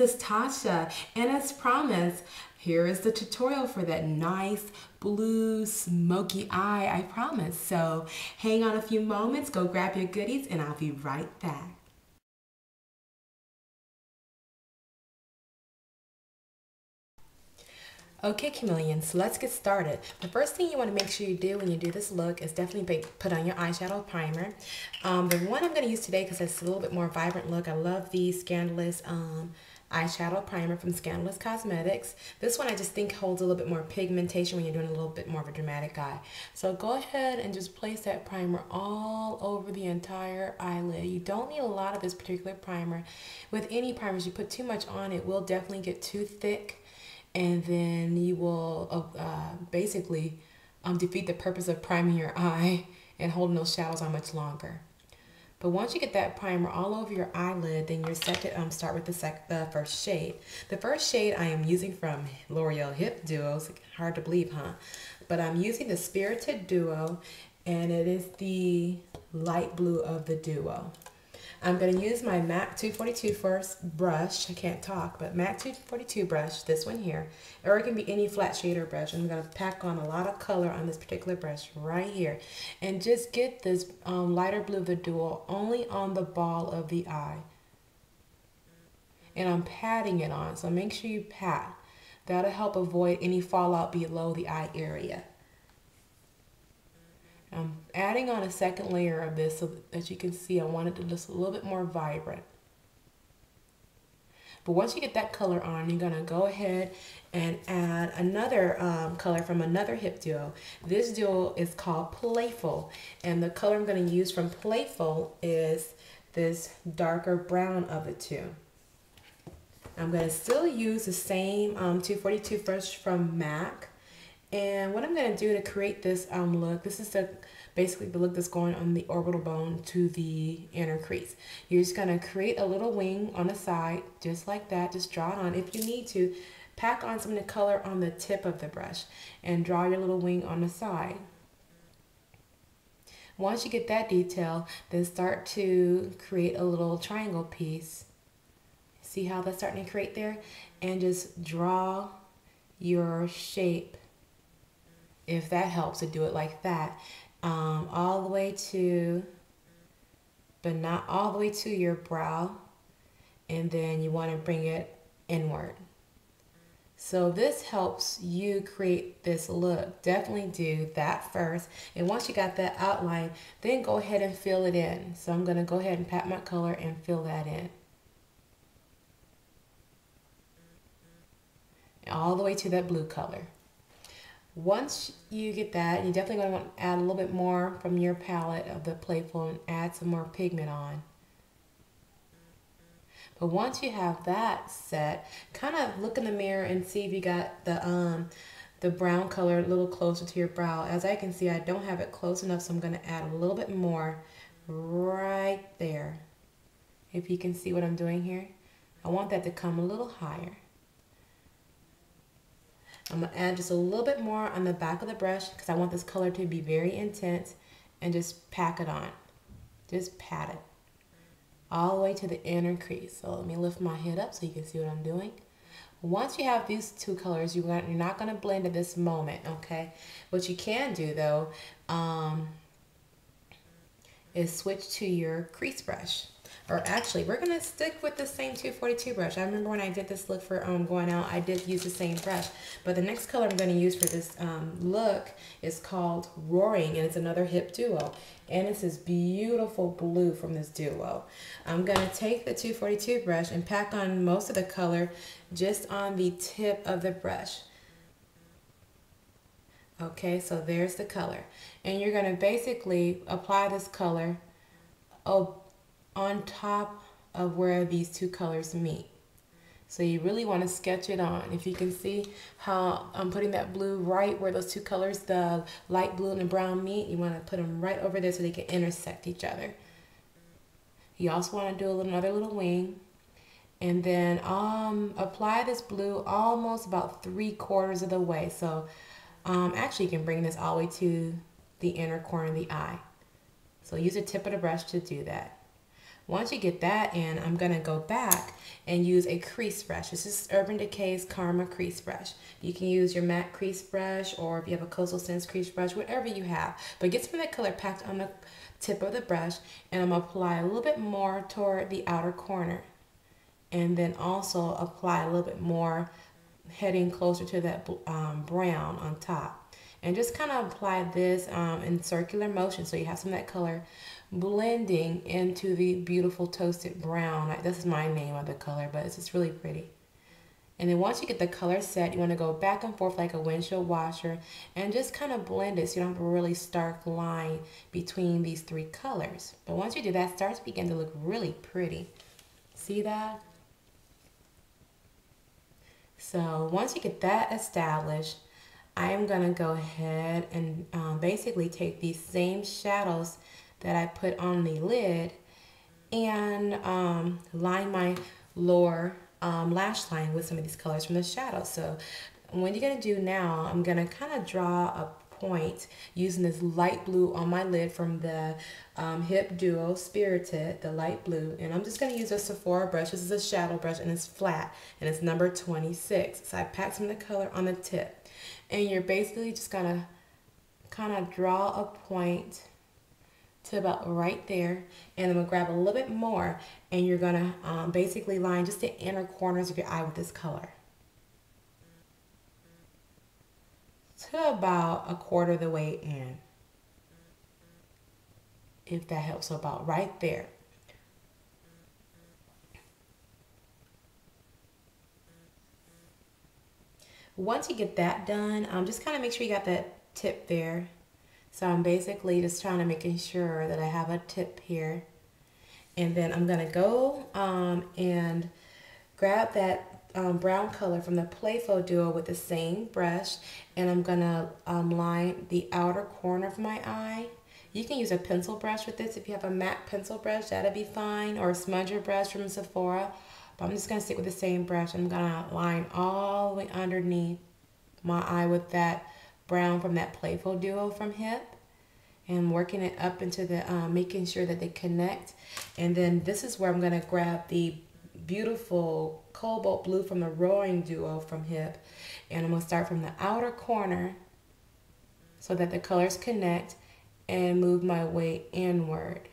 is Tasha, and as promised, here is the tutorial for that nice blue smoky eye, I promise. So hang on a few moments, go grab your goodies, and I'll be right back. Okay, chameleons, so let's get started. The first thing you want to make sure you do when you do this look is definitely put on your eyeshadow primer. The one I'm going to use today, because it's a little bit more vibrant look, I love the Scandalous eyeshadow primer from Scandalous Cosmetics. This one I just think holds a little bit more pigmentation when you're doing a little bit more of a dramatic eye. So go ahead and just place that primer all over the entire eyelid. You don't need a lot of this particular primer. With any primers, you put too much on, it will definitely get too thick, and then you will basically defeat the purpose of priming your eye and holding those shadows on much longer. But once you get that primer all over your eyelid, then you're set to start with the first shade. The first shade I am using from L'Oreal Hip Duo. It's hard to believe, huh? But I'm using the Spirited Duo, and it is the light blue of the duo. I'm going to use my MAC 242 first brush. I can't talk, but MAC 242 brush, this one here, or it can be any flat shader brush. I'm going to pack on a lot of color on this particular brush right here, and just get this lighter blue of the duo only on the ball of the eye. And I'm patting it on, so make sure you pat. That'll help avoid any fallout below the eye area. I'm adding on a second layer of this so that you can see I want it to look a little bit more vibrant. But once you get that color on, you're going to go ahead and add another color from another Hip Duo. This duo is called Playful, and the color I'm going to use from Playful is this darker brown of the two. I'm going to still use the same 242 brush from MAC. And what I'm going to do to create this look, this is basically the look that's going on the orbital bone to the inner crease. You're just going to create a little wing on the side, just like that. Just draw it on. If you need to, pack on some of the color on the tip of the brush and draw your little wing on the side. Once you get that detail, then start to create a little triangle piece. See how that's starting to create there? And just draw your shape, if that helps, to do it like that, all the way to, but not all the way to your brow, and then you want to bring it inward. So this helps you create this look. Definitely do that first, and once you got that outline, then go ahead and fill it in. So I'm going to go ahead and pat my color and fill that in. All the way to that blue color. Once you get that, you're definitely going to want to add a little bit more from your palette of the Playful and add some more pigment on. But once you have that set, kind of look in the mirror and see if you got the brown color a little closer to your brow. As I can see, I don't have it close enough, so I'm going to add a little bit more right there. If you can see what I'm doing here, I want that to come a little higher. I'm going to add just a little bit more on the back of the brush because I want this color to be very intense, and just pack it on. Just pat it all the way to the inner crease. So let me lift my head up so you can see what I'm doing. Once you have these two colors, you're not going to blend at this moment, okay? What you can do though is switch to your crease brush. Or actually, we're going to stick with the same 242 brush. I remember when I did this look for going out, I did use the same brush. But the next color I'm going to use for this look is called Roaring, and it's another Hip Duo. And it's this beautiful blue from this duo. I'm going to take the 242 brush and pack on most of the color just on the tip of the brush. Okay, so there's the color. And you're going to basically apply this color on top of where these two colors meet. So you really want to sketch it on. If you can see how I'm putting that blue right where those two colors, the light blue and the brown meet, you want to put them right over there so they can intersect each other. You also want to do another little wing, and then apply this blue almost about 3/4 of the way. So actually you can bring this all the way to the inner corner of the eye. So use the tip of the brush to do that. Once you get that in, I'm gonna go back and use a crease brush. This is Urban Decay's Karma crease brush. You can use your matte crease brush, or if you have a Coastal Scents crease brush, whatever you have. But get some of that color packed on the tip of the brush, and I'm gonna apply a little bit more toward the outer corner. And then also apply a little bit more heading closer to that brown on top. And just kind of apply this in circular motion so you have some of that color blending into the beautiful toasted brown. This is my name of the color, but it's just really pretty. And then once you get the color set, you want to go back and forth like a windshield washer and just kind of blend it so you don't have a really stark line between these three colors. But once you do that, it starts to begin to look really pretty. See that? So once you get that established, I am going to go ahead and basically take these same shadows that I put on the lid and line my lower lash line with some of these colors from the shadows. So what you're going to do now, I'm going to kind of draw a point using this light blue on my lid from the Hip Duo Spirited, the light blue. And I'm just going to use a Sephora brush. This is a shadow brush and it's flat and it's number 26. So I packed some of the color on the tip. And you're basically just going to kind of draw a point to about right there, and I'm gonna grab a little bit more, and you're gonna basically line just the inner corners of your eye with this color to about a quarter of the way in, if that helps. So about right there. Once you get that done, just kind of make sure you got that tip there. So I'm basically just trying to making sure that I have a tip here. And then I'm going to go and grab that brown color from the Playful Duo with the same brush. And I'm going to line the outer corner of my eye. You can use a pencil brush with this. If you have a matte pencil brush, that'll be fine. Or a smudger brush from Sephora. But I'm just going to stick with the same brush. I'm going to line all the way underneath my eye with that brown from that Playful Duo from Hip, and working it up into the making sure that they connect. And then this is where I'm going to grab the beautiful cobalt blue from the Roaring Duo from Hip, and I'm going to start from the outer corner so that the colors connect and move my way inward.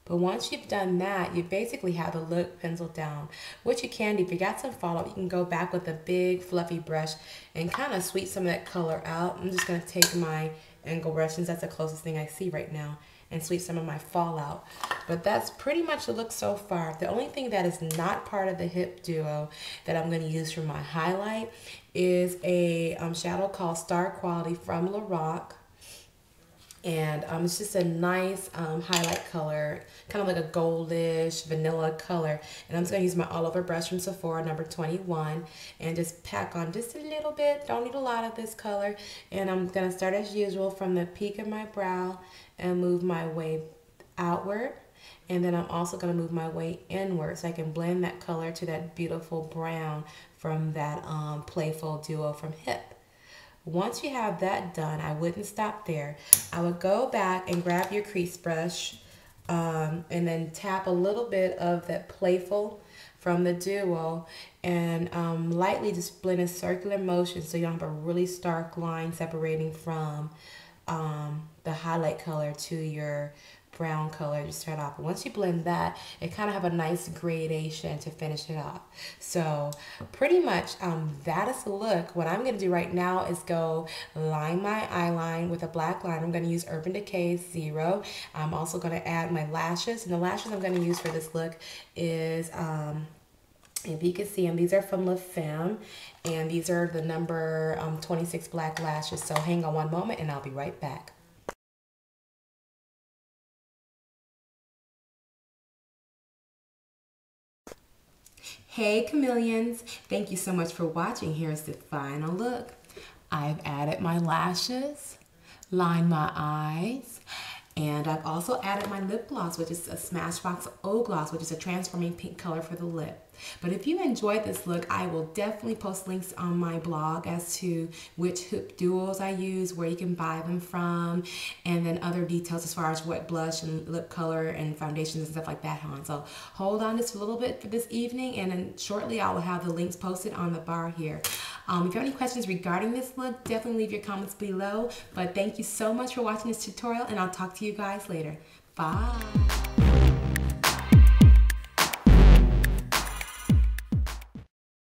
But once you've done that, you basically have the look penciled down. What you can do, if you got some fallout, you can go back with a big fluffy brush and kind of sweep some of that color out. I'm just going to take my angle brush, since that's the closest thing I see right now, and sweep some of my fallout. But that's pretty much the look so far. The only thing that is not part of the Hip Duo that I'm going to use for my highlight is a shadow called Star Quality from Lorac. And it's just a nice highlight color, kind of like a goldish vanilla color. And I'm just going to use my all over brush from Sephora, number 21, and just pack on just a little bit. Don't need a lot of this color. And I'm going to start as usual from the peak of my brow and move my way outward. And then I'm also going to move my way inward so I can blend that color to that beautiful brown from that Playful Duo from Hip. Once you have that done, I wouldn't stop there. I would go back and grab your crease brush and then tap a little bit of that Playful from the Duo and lightly just blend in circular motion so you don't have a really stark line separating from the highlight color to your brown color to start off. But once you blend that, it kind of have a nice gradation to finish it off. So pretty much that is the look. What I'm going to do right now is go line my eyeline with a black line. I'm going to use Urban Decay 0. I'm also going to add my lashes, and the lashes I'm going to use for this look is if you can see them, these are from La Femme, and these are the number 26 black lashes. So hang on one moment and I'll be right back. Hey chameleons, thank you so much for watching. Here's the final look. I've added my lashes, lined my eyes, and I've also added my lip gloss, which is a Smashbox O Gloss, which is a transforming pink color for the lip. But if you enjoyed this look, I will definitely post links on my blog as to which hoop duos I use, where you can buy them from, and then other details as far as what blush and lip color and foundations and stuff like that on. So hold on just a little bit for this evening, and then shortly I will have the links posted on the bar here. If you have any questions regarding this look, definitely leave your comments below. But thank you so much for watching this tutorial, and I'll talk to you guys later. Bye.